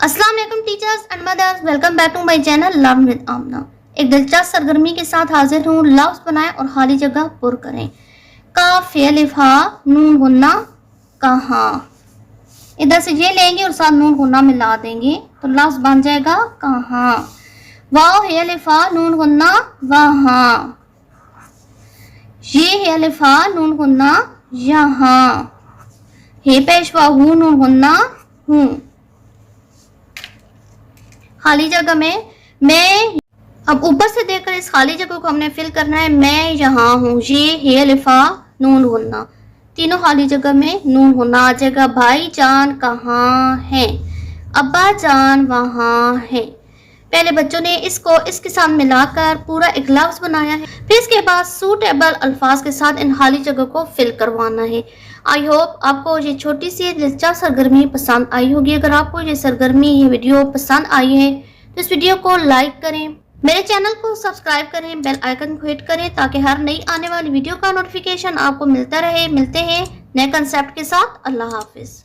अस्सलाम वालेकुम teachers and mothers, welcome back to my channel learn with Amna. एक दिलचस्प सरगर्मी के साथ हाजिर हूँ। लफ्ज बनाएं और खाली जगह पुर करें। काफ लिफा नून गुन्ना कहाँ। इधर से ये लेंगे और साथ नून गुन्ना मिला देंगे तो लफ्ज बन जाएगा कहाँ। वाव है लिफा नून गुन्ना वहाँ। ये है लिफा नून गुन्ना यहाँ। हे पेशवा हूँ नून गुन्ना हूँ। खाली जगह में मैं, अब ऊपर से देखकर इस खाली जगह को हमने फिल करना है। मैं यहाँ हूँ, ये है लिफा नून गुन्ना, तीनों खाली जगह में नून गुन्ना आ जाएगा। भाई जान कहाँ है, अब्बा जान वहाँ है। पहले बच्चों ने इसको इसके साथ मिलाकर पूरा एक लफ्ज बनाया है। फिर इसके बाद सूटेबल अल्फाज के साथ इन खाली जगह को फिल करवाना है। आई होप आपको ये छोटी सी दिलचस्प सरगर्मी पसंद आई होगी। अगर आपको ये सरगर्मी, ये वीडियो पसंद आई है तो इस वीडियो को लाइक करें, मेरे चैनल को सब्सक्राइब करें, बेल आइकन को हिट करें ताकि हर नई आने वाली वीडियो का नोटिफिकेशन आपको मिलता रहे। मिलते हैं नए कंसेप्ट के साथ। अल्लाह हाफिज।